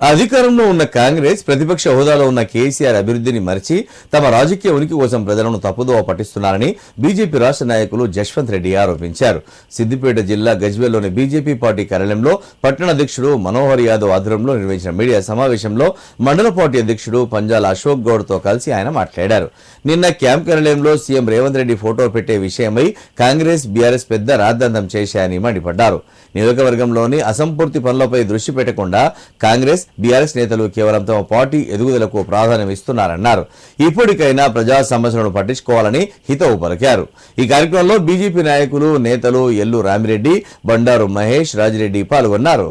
అధికారంలో ఉన్న కాంగ్రెస్ ప్రతిపక్ష హోదాలో ఉన్న కేసీఆర్ అభివృద్ధిని మరిచి తమ రాజకీయ ఉనికి కోసం ప్రజలను తప్పుదోవ పట్టిస్తున్నారని బీజేపీ రాష్ట్ర నాయకులు జశ్వంత్ రెడ్డి ఆరోపించారు. సిద్దిపేట జిల్లా గజ్వేల్లోని బీజేపీ పార్టీ కార్యాలయంలో పట్టణ అధ్యక్షుడు మనోహర్ యాదవ్ ఆధ్వర్యంలో నిర్వహించిన మీడియా సమావేశంలో మండల పార్టీ అధ్యక్షుడు పంజాల అశోక్ గౌడ్ తో కలిసి ఆయన మాట్లాడారు. నిన్న క్యాంప్ కార్యాలయంలో సీఎం రేవంత్ రెడ్డి ఫోటో పెట్టే విషయమై కాంగ్రెస్ బీఆర్ఎస్ పెద్ద రాద్ధాంతం చేశాయని మండిపడ్డారు. నియోజకవర్గంలోని అసంపూర్తి పనులపై దృష్టి పెట్టకుండా కాంగ్రెస్ బీఆర్ఎస్ నేతలు కేవలం తమ పార్టీ ఎదుగుదలకు ప్రాధాన్యం ఇస్తున్నారన్నారు. ఇప్పటికైనా ప్రజా సమస్యలను పట్టించుకోవాలని హితవు పలికారు. ఈ కార్యక్రమంలో బీజేపీ నాయకులు నేతలు ఎల్లు రామిరెడ్డి, బండారు మహేష్, రాజిరెడ్డి పాల్గొన్నారు.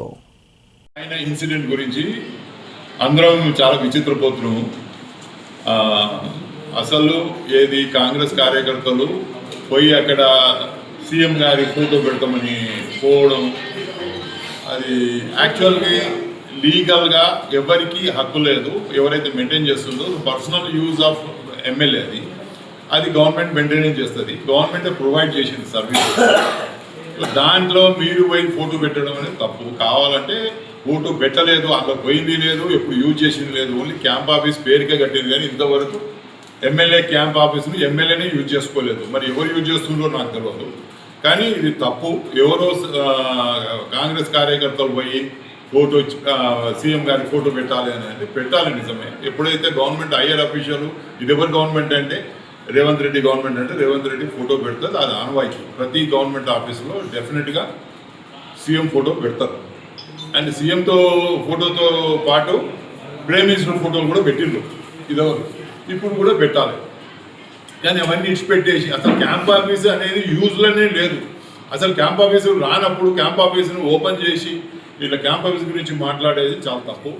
ఇన్సిడెంట్ గురించి అందరం చాలా విచిత్రపోతున్నాం. అసలు ఏది కాంగ్రెస్ కార్యకర్తలు పోయి అక్కడ సీఎం గారి ఫోటో పెడతామని పోవడం, అది యాక్చువల్గా లీగల్గా ఎవరికి హక్కు లేదు. ఎవరైతే మెయింటైన్ చేస్తుందో పర్సనల్ యూజ్ ఆఫ్ ఎమ్మెల్యే అది గవర్నమెంట్ మెయింటైన్ చేస్తుంది. గవర్నమెంట్ ప్రొవైడ్ చేసింది సర్వీస్. దాంట్లో మీరు పోయి ఫోటో పెట్టడం అనేది తప్పు. కావాలంటే ఫోటో పెట్టలేదు, అందులో పోయింది లేదు, ఎప్పుడు యూజ్ చేసింది లేదు. ఓన్లీ క్యాంప్ ఆఫీస్ పేరుకే కట్టింది, కానీ ఇంతవరకు ఎమ్మెల్యే క్యాంప్ ఆఫీస్ను ఎమ్మెల్యేనే యూజ్ చేసుకోలేదు. మరి ఎవరు యూజ్ చేస్తుందో నాకు తెలియదు, కానీ ఇది తప్పు. ఎవరో కాంగ్రెస్ కార్యకర్తలు పోయి ఫోటో సీఎం గారి ఫోటో పెట్టాలి అని అంటే పెట్టాలి నిజమే. ఎప్పుడైతే గవర్నమెంట్ హైయర్ అఫీషియల్, ఇది ఎవరు గవర్నమెంట్ అంటే రేవంత్ రెడ్డి గవర్నమెంట్ అంటే రేవంత్ రెడ్డి ఫోటో పెడుతుంది. అది ఆనవాయితీ. ప్రతి గవర్నమెంట్ ఆఫీసులో డెఫినెట్గా సీఎం ఫోటో పెడతారు. అండ్ సీఎంతో ఫోటోతో పాటు ప్రైమ్ మినిస్టర్ ఫోటోలు కూడా పెట్టిండ్రు ఇదవరు, ఇప్పుడు కూడా పెట్టాలి. కానీ అవన్నీ ఇచ్చిపెట్టేసి అసలు క్యాంప్ ఆఫీస్ అనేది యూజ్లోనే లేదు. అసలు క్యాంప్ ఆఫీసు రానప్పుడు క్యాంప్ ఆఫీసును ఓపెన్ చేసి ఇట్లా క్యాంప్ ఆఫీస్ గురించి మాట్లాడేది చాలా తప్పు.